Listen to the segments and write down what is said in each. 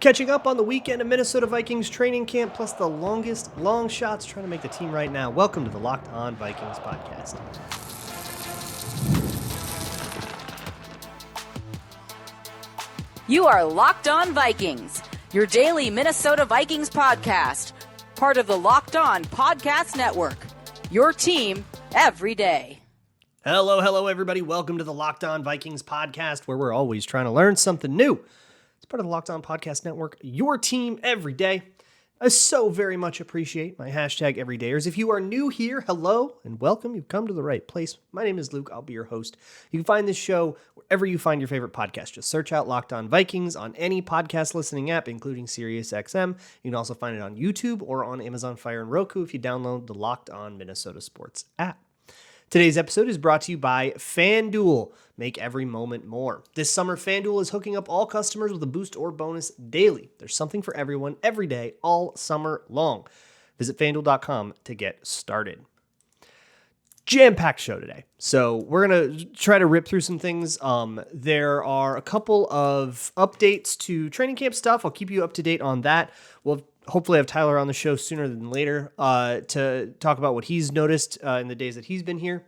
Catching up on the weekend of Minnesota Vikings training camp, plus the longest long shots trying to make the team right now. Welcome to the Locked On Vikings podcast. You are Locked On Vikings, your daily Minnesota Vikings podcast, part of the Locked On Podcast Network, your team every day. Hello, everybody. Welcome to the Locked On Vikings podcast, where we're always trying to learn something new. It's part of the Locked On Podcast Network, your team every day. I so very much appreciate my hashtag everydayers. If you are new here, hello and welcome. You've come to the right place. My name is Luke. I'll be your host. You can find this show wherever you find your favorite podcast. Just search out Locked On Vikings on any podcast listening app, including SiriusXM. You can also find it on YouTube or on Amazon Fire and Roku if you download the Locked On Minnesota Sports app. Today's episode is brought to you by FanDuel. Make every moment more. This summer, FanDuel is hooking up all customers with a boost or bonus daily. There's something for everyone every day, all summer long. Visit FanDuel.com to get started. Jam-packed show today. So we're going to try to rip through some things. There are a couple of updates to training camp stuff. I'll keep you up to date on that. We'll hopefully have Tyler on the show sooner than later to talk about what he's noticed in the days that he's been here.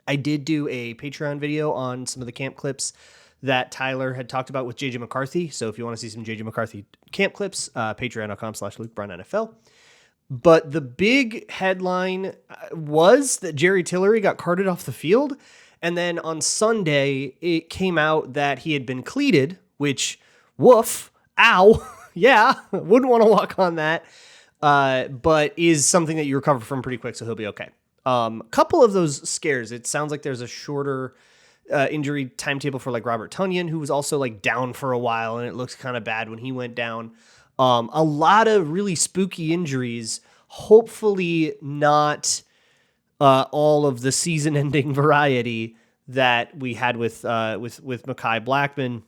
I did do a Patreon video on some of the camp clips that Tyler had talked about with JJ McCarthy. So if you want to see some JJ McCarthy camp clips, patreon.com/LukeBrownNFL. But the big headline was that Jerry Tillery got carted off the field. And then on Sunday, it came out that he had been cleated, which, woof, ow, yeah, wouldn't want to walk on that, but is something that you recover from pretty quick, so he'll be okay. Couple of those scares, it sounds like there's a shorter injury timetable for like Robert Tonyan, who was also like down for a while, and it looks kind of bad when he went down. A lot of really spooky injuries, hopefully not all of the season-ending variety that we had with Mekhi Blackman,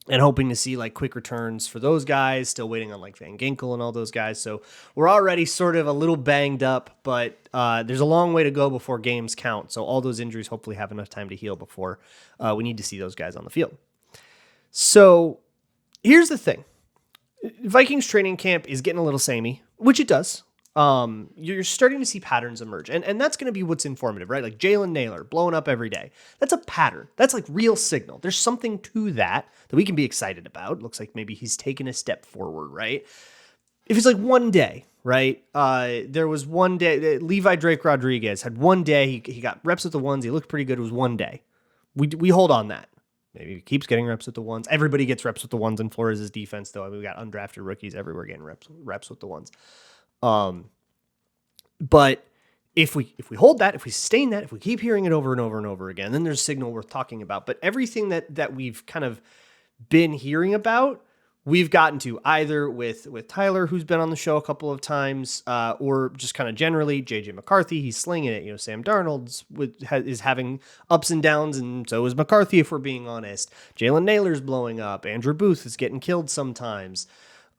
and hoping to see like quick returns for those guys. Still waiting on like Van Ginkel and all those guys. So we're already sort of a little banged up, but there's a long way to go before games count. So all those injuries hopefully have enough time to heal before we need to see those guys on the field. So here's the thing. Vikings training camp is getting a little samey, which it does. You're starting to see patterns emerge, and that's going to be what's informative, right? Like Jalen Nailor blowing up every day. That's a pattern. That's like real signal. There's something to that we can be excited about. Looks like maybe he's taken a step forward, right? If it's like one day, right? There was one day, Levi Drake Rodriguez had one day, he got reps with the ones, he looked pretty good. It was one day. We hold on that. Maybe he keeps getting reps with the ones. Everybody gets reps with the ones in Flores' defense, though. I mean, we got undrafted rookies everywhere getting reps with the ones. But if we hold that, if we sustain that, if we keep hearing it over and over and over again, then there's a signal worth talking about. But everything that we've kind of been hearing about, we've gotten to either with Tyler, who's been on the show a couple of times, or just kind of generally JJ McCarthy. He's slinging it. You know, Sam Darnold is having ups and downs, and so is McCarthy, if we're being honest. Jalen Nailor's blowing up. Andrew Booth is getting killed sometimes.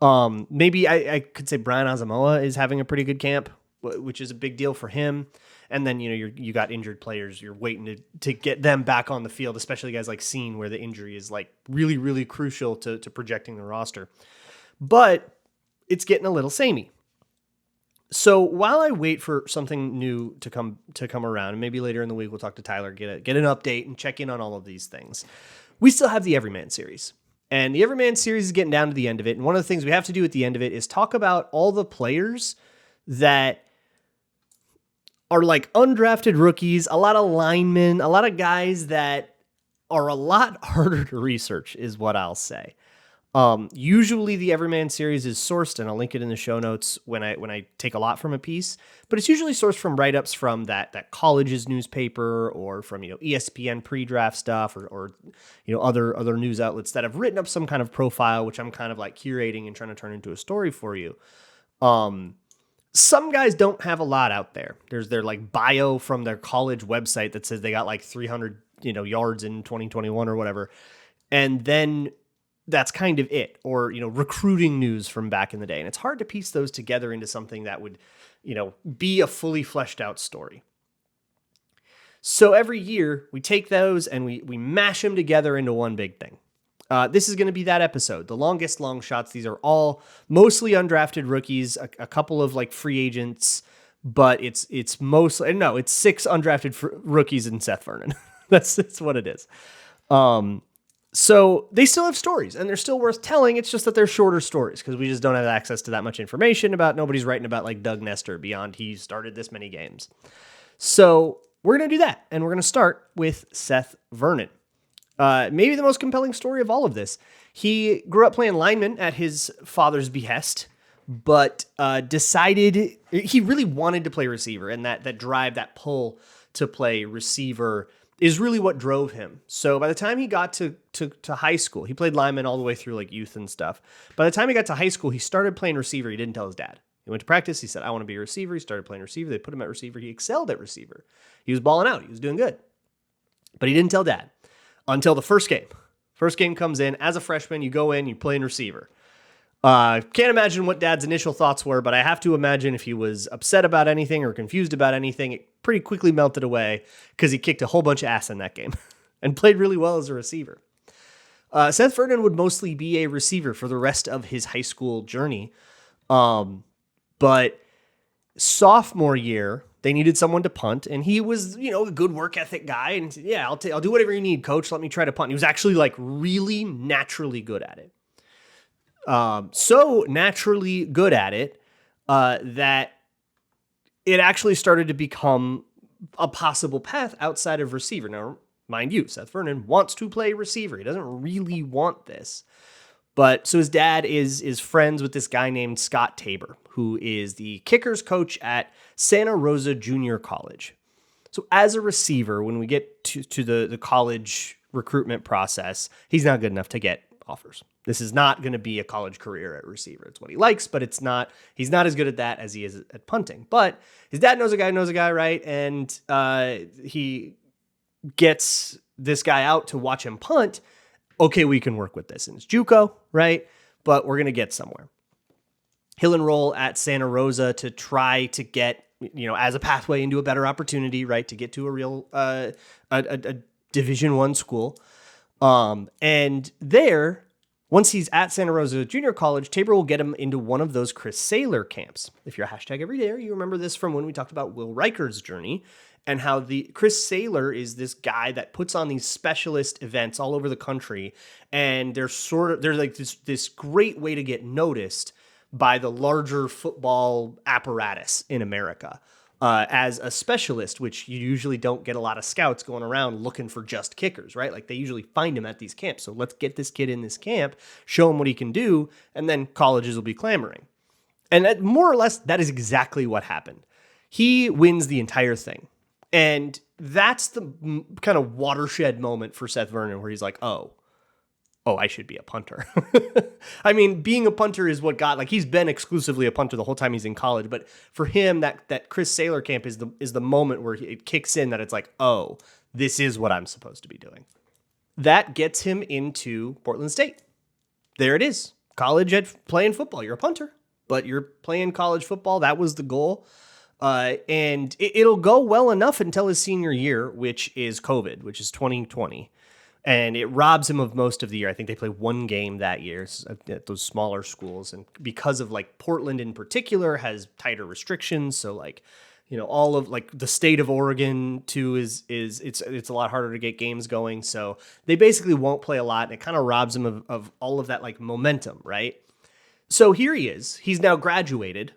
Maybe I could say Brian Asamoah is having a pretty good camp, which is a big deal for him. And then, you know, you got injured players. You're waiting to get them back on the field, especially guys like Seen, where the injury is like really, really crucial to projecting the roster. But it's getting a little samey. So while I wait for something new to come around, and maybe later in the week we'll talk to Tyler, get an update and check in on all of these things, we still have the Everyman series. And the Everyman series is getting down to the end of it. And one of the things we have to do at the end of it is talk about all the players that are like undrafted rookies, a lot of linemen, a lot of guys that are a lot harder to research is what I'll say. Usually the Everyman series is sourced, and I'll link it in the show notes when I take a lot from a piece, but it's usually sourced from write-ups from that college's newspaper, or from, you know, ESPN pre-draft stuff, or you know, other news outlets that have written up some kind of profile, which I'm kind of like curating and trying to turn into a story for you. Some guys don't have a lot out there. There's their like bio from their college website that says they got like 300, you know, yards in 2021 or whatever. And then that's kind of it. Or, you know, recruiting news from back in the day. And it's hard to piece those together into something that would, you know, be a fully fleshed out story. So every year we take those and we mash them together into one big thing. This is going to be that episode, the longest long shots. These are all mostly undrafted rookies, a couple of like free agents, but it's mostly, no, it's 6 undrafted rookies and Seth Vernon. That's what it is. So they still have stories and they're still worth telling. It's just that they're shorter stories because we just don't have access to that much information about, nobody's writing about like Doug Nestor beyond he started this many games. So we're going to do that. And we're going to start with Seth Vernon. Maybe the most compelling story of all of this. He grew up playing lineman at his father's behest, but decided he really wanted to play receiver, and that drive, that pull to play receiver is really what drove him. So by the time he got to high school, he played lineman all the way through like youth and stuff. By the time he got to high school, he started playing receiver. He didn't tell his dad. He went to practice. He said, I want to be a receiver. He started playing receiver. They put him at receiver. He excelled at receiver. He was balling out. He was doing good. But he didn't tell dad until the first game. First game comes in. As a freshman, you go in, you play in receiver. Can't imagine what dad's initial thoughts were, but I have to imagine if he was upset about anything or confused about anything, it pretty quickly melted away because he kicked a whole bunch of ass in that game and played really well as a receiver. Seth Vernon would mostly be a receiver for the rest of his high school journey. But sophomore year, they needed someone to punt, and he was, a good work ethic guy. And yeah, I'll do whatever you need, coach. Let me try to punt. He was actually like really naturally good at it. So naturally good at it that it actually started to become a possible path outside of receiver. Now, mind you, Seth Vernon wants to play receiver. He doesn't really want this. But so his dad is friends with this guy named Scott Tabor, who is the kickers coach at Santa Rosa Junior College. So as a receiver, when we get to the college recruitment process, he's not good enough to get offers. This is not going to be a college career at receiver. It's what he likes, but he's not as good at that as he is at punting. But his dad knows a guy, right? And he gets this guy out to watch him punt. Okay, we can work with this. And it's JUCO, right? But we're going to get somewhere. He'll enroll at Santa Rosa to try to get, as a pathway into a better opportunity, right? To get to a real a Division I school. And there, once he's at Santa Rosa Junior College, Tabor will get him into one of those Chris Saylor camps. If you're a #everyday, you remember this from when we talked about Will Riker's journey and how the Chris Saylor is this guy that puts on these specialist events all over the country. And they're like this great way to get noticed by the larger football apparatus in America. As a specialist, which you usually don't get a lot of scouts going around looking for just kickers, right? Like they usually find him at these camps. So let's get this kid in this camp, show him what he can do, and then colleges will be clamoring. And more or less, that is exactly what happened. He wins the entire thing. And that's the kind of watershed moment for Seth Vernon where he's like, oh, I should be a punter. I mean, being a punter is what got, like, he's been exclusively a punter the whole time he's in college. But for him, that Chris Saylor camp is the moment where it kicks in that it's like, oh, this is what I'm supposed to be doing. That gets him into Portland State. There it is. College at playing football. You're a punter, but you're playing college football. That was the goal. And it'll go well enough until his senior year, which is COVID, which is 2020. And it robs him of most of the year. I think they play one game that year at those smaller schools. And because of like Portland in particular has tighter restrictions. So like, all of like the state of Oregon too it's a lot harder to get games going. So they basically won't play a lot. And it kind of robs him of all of that like momentum, right? So here he is. He's now graduated.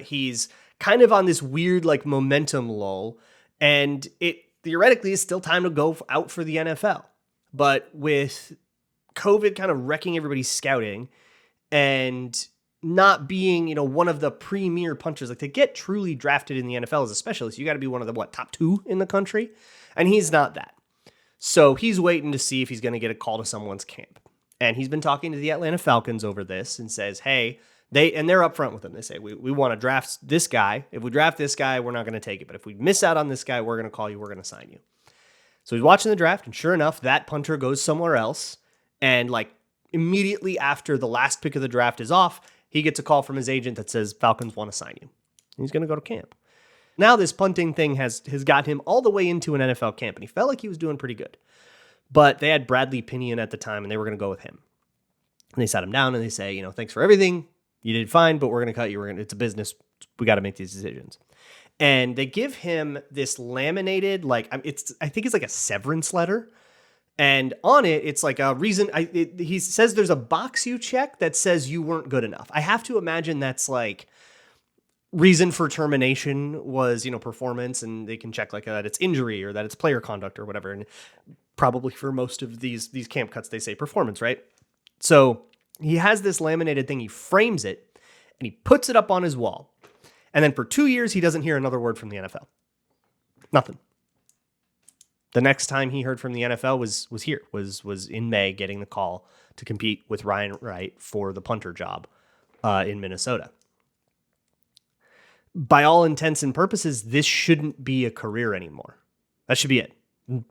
He's kind of on this weird like momentum lull. And it theoretically is still time to go out for the NFL. But with COVID kind of wrecking everybody's scouting and not being, one of the premier punters, like to get truly drafted in the NFL as a specialist, you got to be one of the top 2 in the country. And he's not that. So he's waiting to see if he's going to get a call to someone's camp. And he's been talking to the Atlanta Falcons over this and says, hey, they're upfront with him. They say, we want to draft this guy. If we draft this guy, we're not going to take it. But if we miss out on this guy, we're going to call you. We're going to sign you. So he's watching the draft, and sure enough, that punter goes somewhere else. And like immediately after the last pick of the draft is off, he gets a call from his agent that says Falcons want to sign you. And he's going to go to camp. Now this punting thing has got him all the way into an NFL camp, and he felt like he was doing pretty good. But they had Bradley Pinion at the time, and they were going to go with him. And they sat him down, and they say, thanks for everything. You did fine, but we're going to cut you. It's a business. We got to make these decisions. And they give him this laminated, I think it's like a severance letter. And on it, it's like a reason. He says there's a box you check that says you weren't good enough. I have to imagine that's like reason for termination was, performance, and they can check that it's injury or that it's player conduct or whatever. And probably for most of these camp cuts, they say performance, right? So he has this laminated thing. He frames it and he puts it up on his wall. And then for 2 years, he doesn't hear another word from the NFL. Nothing. The next time he heard from the NFL was in May, getting the call to compete with Ryan Wright for the punter job in Minnesota. By all intents and purposes, this shouldn't be a career anymore. That should be it.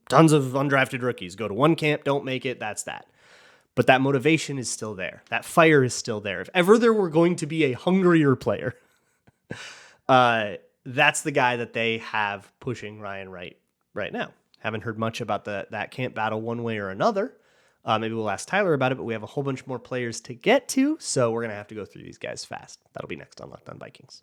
Tons of undrafted rookies go to one camp, don't make it, that's that. But that motivation is still there. That fire is still there. If ever there were going to be a hungrier player, that's the guy that they have pushing Ryan Wright right now. Haven't heard much about that camp battle one way or another. Maybe we'll ask Tyler about it, but we have a whole bunch more players to get to, so we're going to have to go through these guys fast. That'll be next on Locked On Vikings.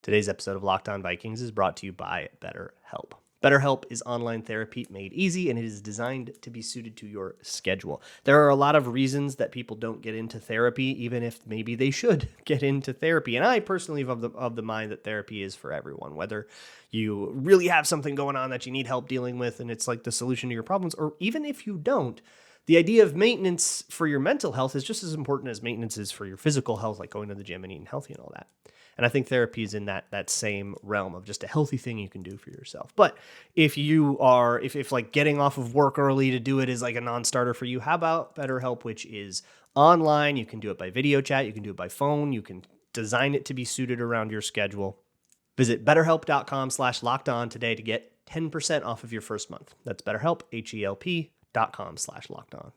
Today's episode of Locked On Vikings is brought to you by BetterHelp. BetterHelp is online therapy made easy, and it is designed to be suited to your schedule. There are a lot of reasons that people don't get into therapy, even if maybe they should get into therapy. And I personally am of the mind that therapy is for everyone, whether you really have something going on that you need help dealing with, and it's like the solution to your problems, or even if you don't, the idea of maintenance for your mental health is just as important as maintenance is for your physical health, like going to the gym and eating healthy and all that. And I think therapy is in that same realm of just a healthy thing you can do for yourself. But if like getting off of work early to do it is like a non-starter for you, how about BetterHelp, which is online? You can do it by video chat. You can do it by phone. You can design it to be suited around your schedule. Visit BetterHelp.com/lockedon today to get 10% off of your first month. That's BetterHelp, HELP.com/lockedon.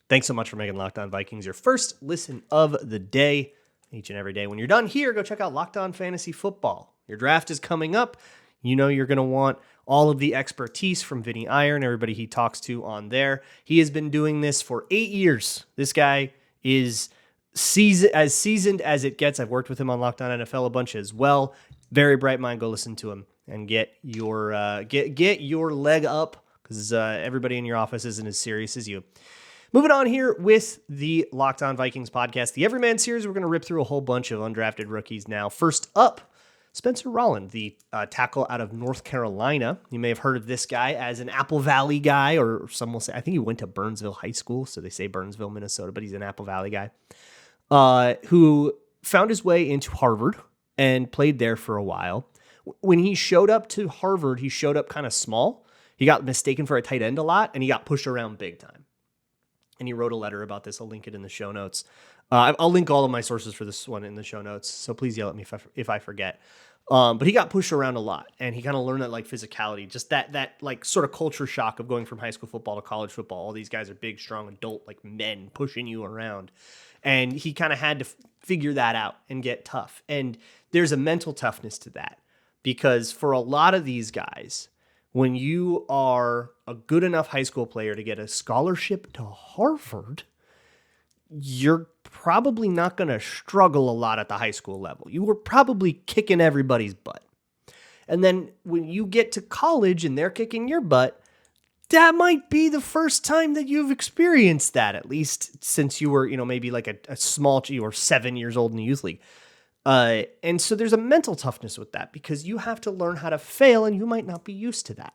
Thanks so much for making Locked On Vikings your first listen of the day, each and every day. When you're done here, go check out Locked On Fantasy Football. Your draft is coming up. You're going to want all of the expertise from Vinny Iron, everybody he talks to on there. He has been doing this for 8 years. This guy is as seasoned as it gets. I've worked with him on Locked On NFL a bunch as well. Very bright mind. Go listen to him and get your leg up, because everybody in your office isn't as serious as you. Moving on here with the Locked On Vikings podcast, the Everyman series, we're going to rip through a whole bunch of undrafted rookies now. First up, Spencer Rolland, the tackle out of North Carolina. You may have heard of this guy as an Apple Valley guy, or some will say, I think he went to Burnsville High School, so they say Burnsville, Minnesota, but he's an Apple Valley guy, who found his way into Harvard and played there for a while. When he showed up to Harvard, he showed up kind of small. He got mistaken for a tight end a lot, and he got pushed around big time. And he wrote a letter about this. I'll link it in the show notes. I'll link all of my sources for this one in the show notes, so please yell at me if I forget. But he got pushed around a lot, and he kind of learned that like physicality, just that like sort of culture shock of going from high school football to college football. All these guys are big, strong, adult like men pushing you around, and he kind of had to figure that out and get tough. And there's a mental toughness to that, because for a lot of these guys, when you are a good enough high school player to get a scholarship to Harvard, you're probably not going to struggle a lot at the high school level. You were probably kicking everybody's butt. And then when you get to college and they're kicking your butt, that might be the first time that you've experienced that, at least since you were, maybe like a small, you were 7 years old in the youth league. And so there's a mental toughness with that, because you have to learn how to fail, and you might not be used to that.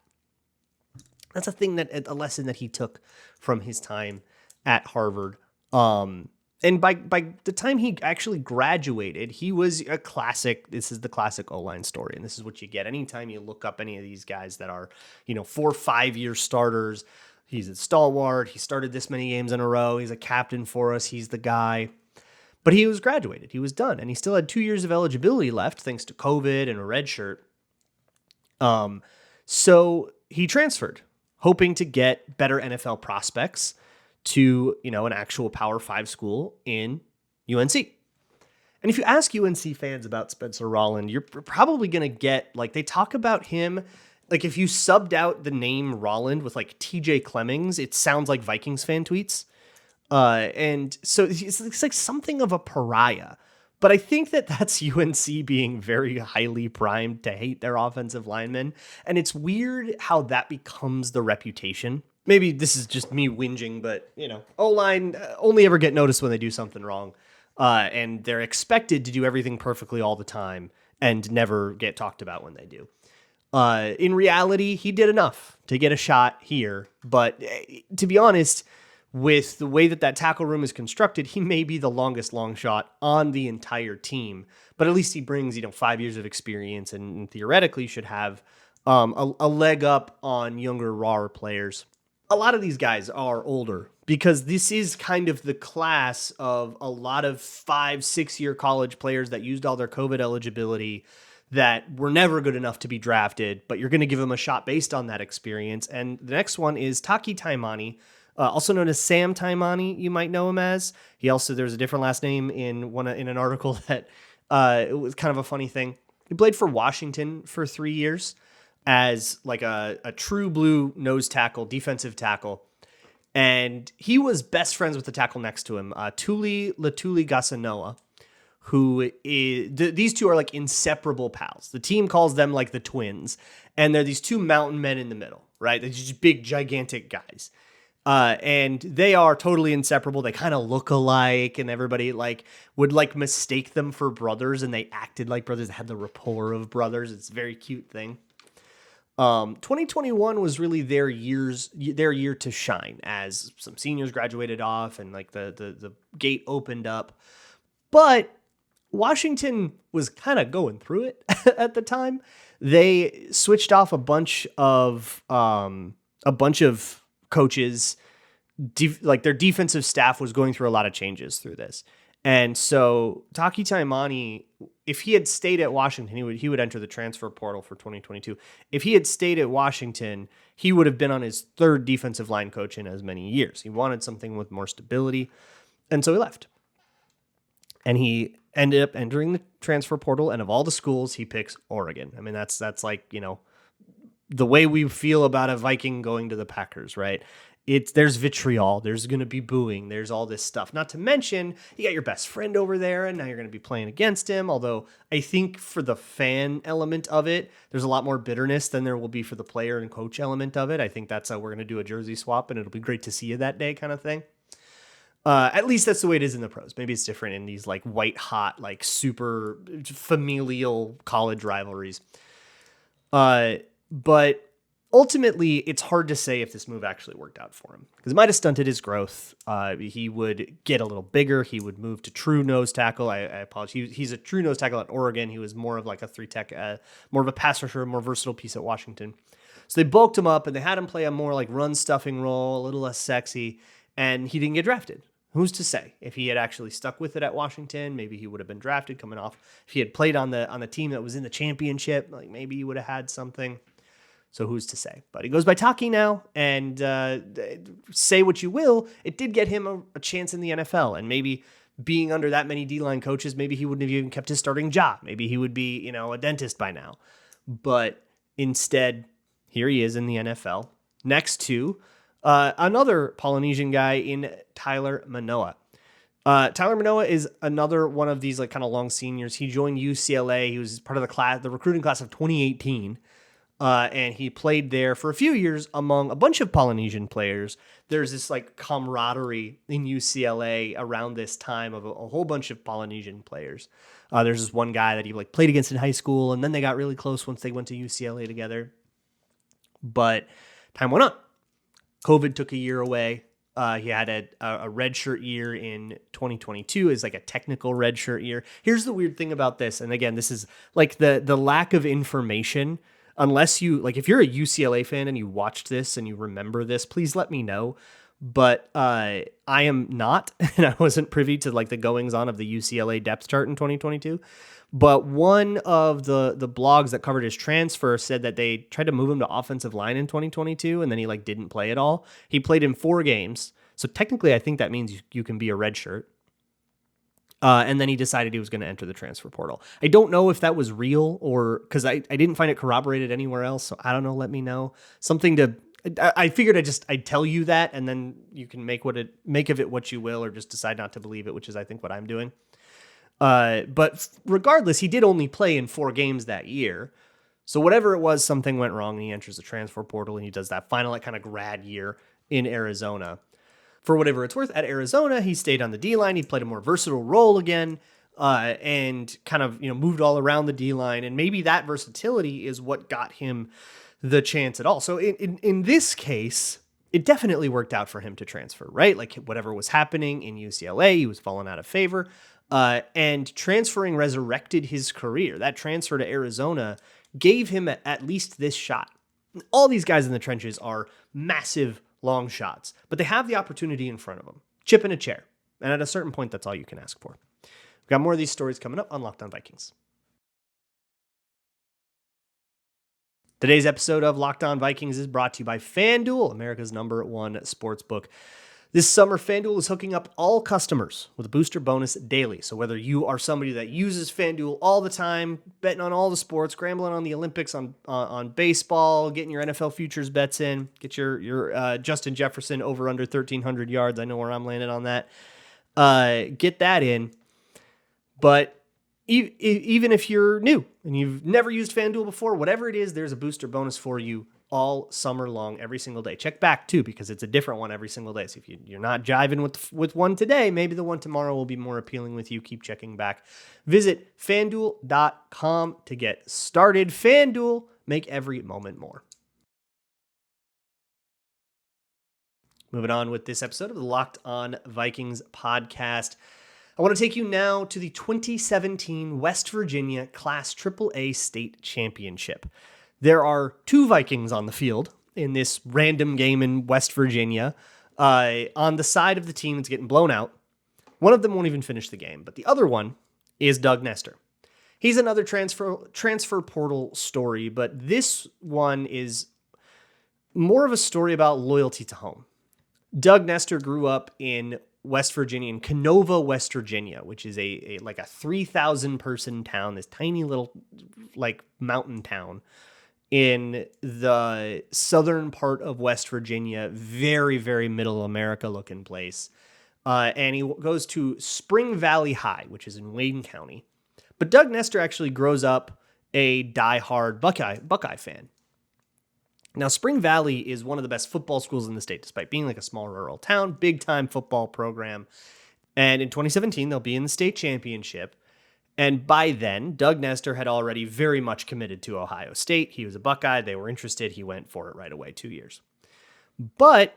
That's a lesson that he took from his time at Harvard. And by the time he actually graduated, he was a classic. This is the classic O-line story, and this is what you get anytime you look up any of these guys that are, 4 or 5 year starters. He's a stalwart. He started this many games in a row. He's a captain for us. He's the guy. But he was graduated. He was done. And he still had 2 years of eligibility left thanks to COVID and a red shirt. So he transferred, hoping to get better NFL prospects to, an actual Power 5 school in UNC. And if you ask UNC fans about Spencer Rolland, you're probably going to get, like, they talk about him, like, if you subbed out the name Rolland with, like, TJ Clemmings, it sounds like Vikings fan tweets. And so it's like something of a pariah. But I think that that's UNC being very highly primed to hate their offensive linemen. And it's weird how that becomes the reputation. Maybe this is just me whinging, but, you know, O-line only ever get noticed when they do something wrong. And they're expected to do everything perfectly all the time and never get talked about when they do. In reality, he did enough to get a shot here. But to be honest, with the way that tackle room is constructed, he may be the longest long shot on the entire team. But at least he brings, 5 years of experience and theoretically should have a leg up on younger, rawer players. A lot of these guys are older because this is kind of the class of a lot of 5-6 year college players that used all their COVID eligibility that were never good enough to be drafted, but you're going to give them a shot based on that experience. And the next one is Taki Taimani, also known as Sam Taimani, you might know him as. There's a different last name in an article that it was kind of a funny thing. He played for Washington for 3 years as like a true blue nose tackle, defensive tackle. And he was best friends with the tackle next to him, Tuli Gasanoa, who is, these two are like inseparable pals. The team calls them like the twins. And they're these two mountain men in the middle, right? They're just big, gigantic guys. And they are totally inseparable. They kind of look alike, and everybody would mistake them for brothers, and they acted like brothers. They had the rapport of brothers. It's a very cute thing. 2021 was really their year to shine as some seniors graduated off and like the gate opened up. But Washington was kind of going through it at the time. They switched off a bunch of coaches. Their defensive staff was going through a lot of changes through this. And so Taki Taimani, if he had stayed at Washington, he would enter the transfer portal for 2022. If he had stayed at Washington, he would have been on his third defensive line coach in as many years. He wanted something with more stability. And so he left. And he ended up entering the transfer portal. And of all the schools, he picks Oregon. I mean, that's like, the way we feel about a Viking going to the Packers, right? There's vitriol, there's going to be booing, there's all this stuff. Not to mention, you got your best friend over there, and now you're going to be playing against him. Although I think for the fan element of it, there's a lot more bitterness than there will be for the player and coach element of it. I think that's how we're going to do a jersey swap, and it'll be great to see you that day kind of thing. At least that's the way it is in the pros. Maybe it's different in these like white hot, like super familial college rivalries. But ultimately, it's hard to say if this move actually worked out for him because it might have stunted his growth. He would get a little bigger. He would move to true nose tackle. I apologize. He's a true nose tackle at Oregon. He was more of like a 3-tech, more of a pass rusher, more versatile piece at Washington. So they bulked him up and they had him play a more like run stuffing role, a little less sexy, and he didn't get drafted. Who's to say? If he had actually stuck with it at Washington, maybe he would have been drafted coming off. If he had played on the team that was in the championship, like maybe he would have had something. So who's to say? But he goes by Taki now, and say what you will, it did get him a chance in the NFL. And maybe being under that many D-line coaches, maybe he wouldn't have even kept his starting job. Maybe he would be, a dentist by now. But instead, here he is in the NFL, next to another Polynesian guy in Tyler Manoa. Tyler Manoa is another one of these like kind of long seniors. He joined UCLA. He was part of the recruiting class of 2018. And he played there for a few years among a bunch of Polynesian players. There's this like camaraderie in UCLA around this time of a whole bunch of Polynesian players. There's this one guy that he like played against in high school, and then they got really close once they went to UCLA together. But time went on. COVID took a year away. He had a redshirt year in 2022 is like a technical redshirt year. Here's the weird thing about this. And again, this is like the lack of information. Unless you like, if you're a UCLA fan and you watched this and you remember this, please let me know. But I am not, and I wasn't privy to like the goings on of the UCLA depth chart in 2022. But one of the blogs that covered his transfer said that they tried to move him to offensive line in 2022, and then he like didn't play at all. He played in 4 games, so technically I think that means you can be a redshirt. And then he decided he was going to enter the transfer portal. I don't know if that was real or because I didn't find it corroborated anywhere else. So I don't know. Let me know. I figured I'd tell you that, and then you can make of it what you will, or just decide not to believe it, which is I think what I'm doing. But regardless, he did only play in 4 games that year. So whatever it was, something went wrong, and he enters the transfer portal, and he does that final kind of grad year in Arizona. For whatever it's worth, at Arizona, he stayed on the D-line. He played a more versatile role again, and kind of moved all around the D-line. And maybe that versatility is what got him the chance at all. So in this case, it definitely worked out for him to transfer, right? Like whatever was happening in UCLA, he was falling out of favor, and transferring resurrected his career. That transfer to Arizona gave him at least this shot. All these guys in the trenches are massive long shots, but they have the opportunity in front of them. Chip in a chair. And at a certain point, that's all you can ask for. We've got more of these stories coming up on Locked On Vikings. Today's episode of Locked On Vikings is brought to you by FanDuel, America's #1 sportsbook. This summer, FanDuel is hooking up all customers with a booster bonus daily. So whether you are somebody that uses FanDuel all the time, betting on all the sports, scrambling on the Olympics, on baseball, getting your NFL futures bets in, get your Justin Jefferson over under 1,300 yards. I know where I'm landing on that. Get that in. But even if you're new and you've never used FanDuel before, whatever it is, there's a booster bonus for you all summer long, every single day. Check back too, because it's a different one every single day. So if you're not jiving with one today, maybe the one tomorrow will be more appealing with you. Keep checking back. Visit FanDuel.com to get started. FanDuel, make every moment more. Moving on with this episode of the Locked On Vikings podcast. I want to take you now to the 2017 West Virginia Class AAA State Championship. There are 2 Vikings on the field in this random game in West Virginia. On the side of the team that's getting blown out, one of them won't even finish the game, but the other one is Doug Nestor. He's another transfer portal story, but this one is more of a story about loyalty to home. Doug Nestor grew up in West Virginia, in Canova, West Virginia, which is a 3,000 person town, this tiny little mountain town in the southern part of West Virginia, very, very middle America looking place. And he goes to Spring Valley High, which is in Wayne County. But Doug Nestor actually grows up a diehard Buckeye fan. Now, Spring Valley is one of the best football schools in the state, despite being like a small rural town, big-time football program. And in 2017, they'll be in the state championship. And by then, Doug Nestor had already very much committed to Ohio State. He was a Buckeye. They were interested. He went for it right away, 2 years. But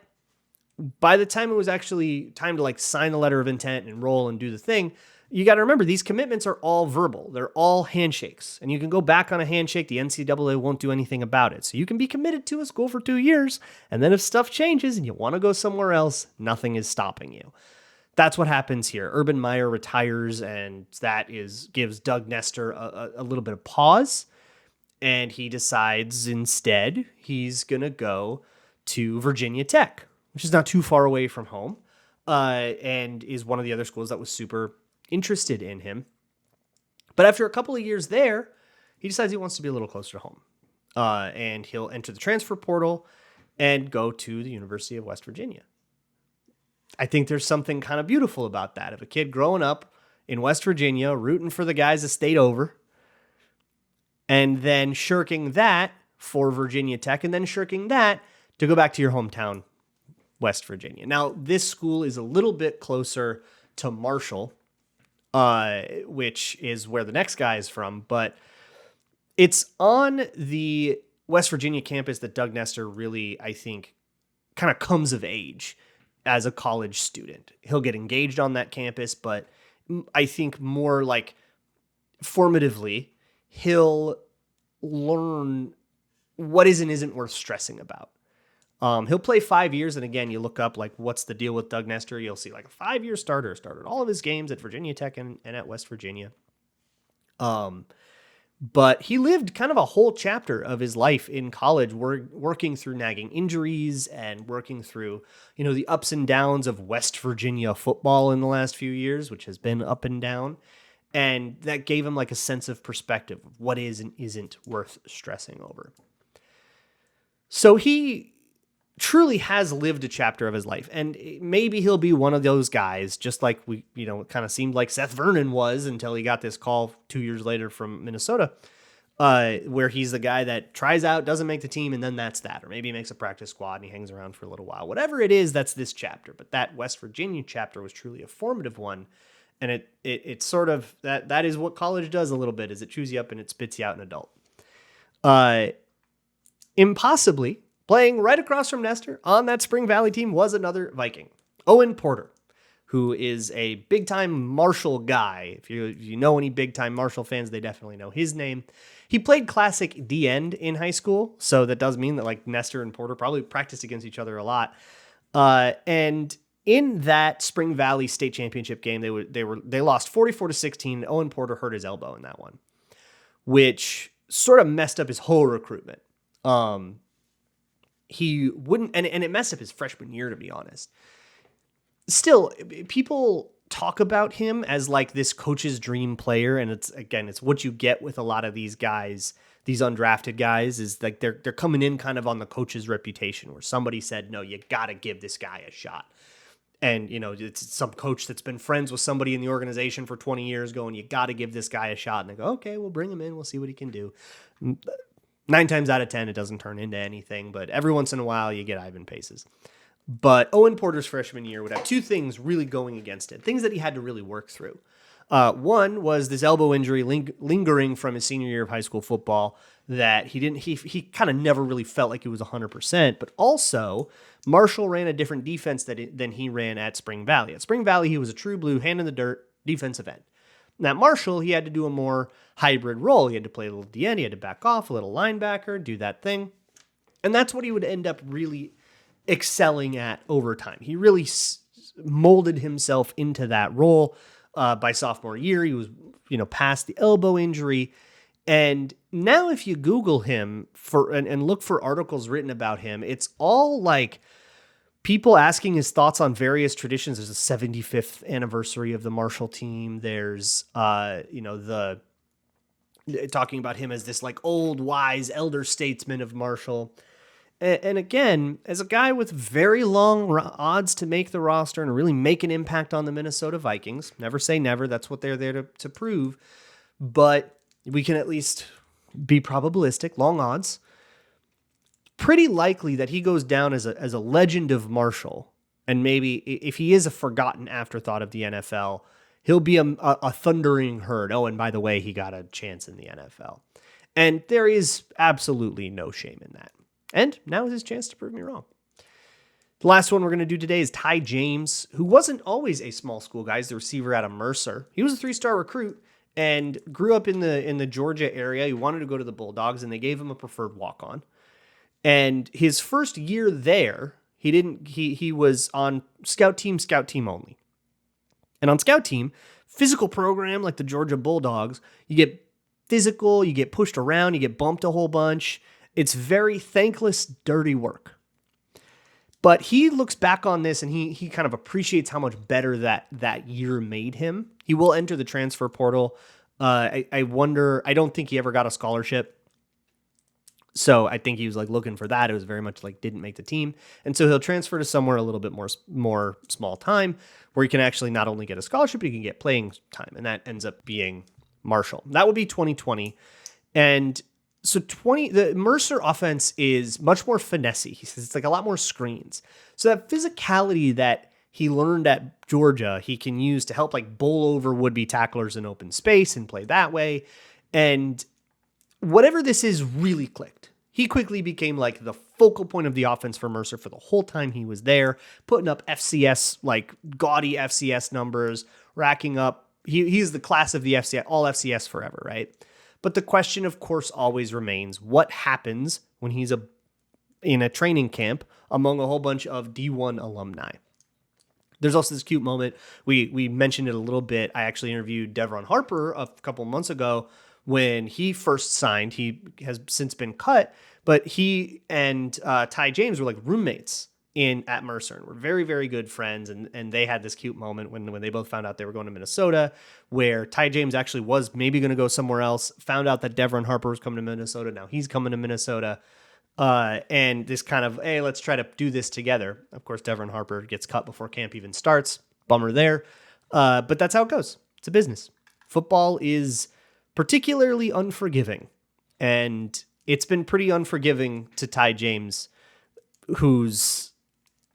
by the time it was actually time to sign the letter of intent and enroll and do the thing, you got to remember these commitments are all verbal. They're all handshakes. And you can go back on a handshake. The NCAA won't do anything about it. So you can be committed to a school for 2 years. And then if stuff changes and you want to go somewhere else, nothing is stopping you. That's what happens here. Urban Meyer retires, and that gives Doug Nestor a little bit of pause. And he decides instead he's going to go to Virginia Tech, which is not too far away from home, and is one of the other schools that was super interested in him. But after a couple of years there, he decides he wants to be a little closer to home. And he'll enter the transfer portal and go to the University of West Virginia. I think there's something kind of beautiful about that. Of a kid growing up in West Virginia, rooting for the guys that stayed over, and then shirking that for Virginia Tech, and then shirking that to go back to your hometown, West Virginia. Now, this school is a little bit closer to Marshall, which is where the next guy is from, but it's on the West Virginia campus that Doug Nestor really, I think, kind of comes of age as a college student. He'll get engaged on that campus, but I think more formatively, he'll learn what is and isn't worth stressing about. He'll play 5 years, and again, you look up what's the deal with Doug Nestor, you'll see a 5-year starter, started all of his games at Virginia Tech and at West Virginia. But he lived kind of a whole chapter of his life in college, working through nagging injuries and working through, the ups and downs of West Virginia football in the last few years, which has been up and down. And that gave him like a sense of perspective of what is and isn't worth stressing over. So he truly has lived a chapter of his life. And maybe he'll be one of those guys, just like it kind of seemed like Seth Vernon was until he got this call 2 years later from Minnesota, where he's the guy that tries out, doesn't make the team, and then that's that. Or maybe he makes a practice squad and he hangs around for a little while. Whatever it is, that's this chapter. But that West Virginia chapter was truly a formative one. And it's sort of, that is what college does a little bit, is it chews you up and it spits you out an adult. Impossibly, playing right across from Nestor on that Spring Valley team was another Viking, Owen Porter, who is a big-time Marshall guy. If you know any big-time Marshall fans, they definitely know his name. He played classic D-end in high school, so that does mean that like Nestor and Porter probably practiced against each other a lot. And in that Spring Valley State Championship game, they lost 44-16. Owen Porter hurt his elbow in that one, which sort of messed up his whole recruitment. He wouldn't, and it messed up his freshman year, to be honest. Still, people talk about him as like this coach's dream player, and it's what you get with a lot of these guys, these undrafted guys, is like they're coming in kind of on the coach's reputation, where somebody said, no, you got to give this guy a shot. And, it's some coach that's been friends with somebody in the organization for 20 years going, you got to give this guy a shot. And they go, okay, we'll bring him in. We'll see what he can do. 9 times out of 10, it doesn't turn into anything, but every once in a while you get Ivan Paces. But Owen Porter's freshman year would have two things really going against it, things that he had to really work through. One was this elbow injury lingering from his senior year of high school football that he kind of never really felt like he was 100%, but also Marshall ran a different defense than he ran at Spring Valley. At Spring Valley, he was a true blue, hand in the dirt, defensive end. Now, at Marshall, he had to do a more hybrid role. He had to play a little DN, he had to back off, a little linebacker, do that thing. And that's what he would end up really excelling at over time. He really molded himself into that role. By sophomore year, he was, past the elbow injury. And now if you Google him and look for articles written about him, it's all like people asking his thoughts on various traditions. There's a 75th anniversary of the Marshall team. There's, the talking about him as this like old, wise elder statesman of Marshall. And again, as a guy with very long odds to make the roster and really make an impact on the Minnesota Vikings, never say never. That's what they're there to prove. But we can at least be probabilistic, long odds. Pretty likely that he goes down as a legend of Marshall. And maybe if he is a forgotten afterthought of the NFL, he'll be a thundering herd. Oh, and by the way, he got a chance in the NFL. And there is absolutely no shame in that. And now is his chance to prove me wrong. The last one we're going to do today is Tai James, who wasn't always a small school guy. He's the receiver out of Mercer. He was a 3-star recruit and grew up in the Georgia area. He wanted to go to the Bulldogs, and they gave him a preferred walk-on. And his first year there, he was on scout team only. And on scout team, physical program like the Georgia Bulldogs, you get physical, you get pushed around, you get bumped a whole bunch. It's very thankless, dirty work. But he looks back on this and he kind of appreciates how much better that year made him. He will enter the transfer portal. I wonder, I don't think he ever got a scholarship. So I think he was like looking for that. It was very much like didn't make the team. And so he'll transfer to somewhere a little bit more small time where he can actually not only get a scholarship, but he can get playing time. And that ends up being Marshall. That would be 2020. And so the Mercer offense is much more finessey. He says it's like a lot more screens. So that physicality that he learned at Georgia, he can use to help like bowl over would-be tacklers in open space and play that way. And whatever this is really clicked. He quickly became like the focal point of the offense for Mercer for the whole time he was there, putting up FCS, like gaudy FCS numbers, racking up. He's the class of the FCS, all FCS forever, right? But the question, of course, always remains, what happens when he's in a training camp among a whole bunch of D1 alumni? There's also this cute moment. We mentioned it a little bit. I actually interviewed Devron Harper a couple months ago when he first signed. He has since been cut, but he and Tai James were like roommates at Mercer, and were very, very good friends. And they had this cute moment when they both found out they were going to Minnesota, where Tai James actually was maybe going to go somewhere else, found out that Devron Harper was coming to Minnesota. Now he's coming to Minnesota. And this kind of, hey, let's try to do this together. Of course, Devron Harper gets cut before camp even starts. Bummer there. But that's how it goes. It's a business. Football is particularly unforgiving. And it's been pretty unforgiving to Tai James, whose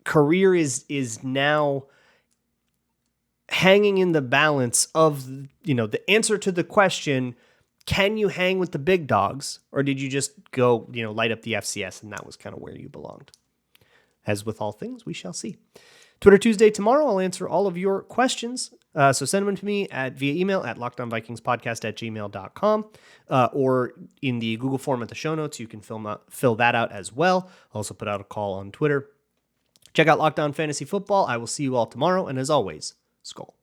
career is now hanging in the balance of, the answer to the question, can you hang with the big dogs, or did you just go, light up the FCS and that was kind of where you belonged? As with all things, we shall see. Twitter Tuesday tomorrow, I'll answer all of your questions. So send them to me via email at lockedonvikingspodcast@gmail.com, or in the Google form at the show notes. You can fill that out as well. I'll also put out a call on Twitter. Check out Locked On Fantasy Football. I will see you all tomorrow. And as always, Skol.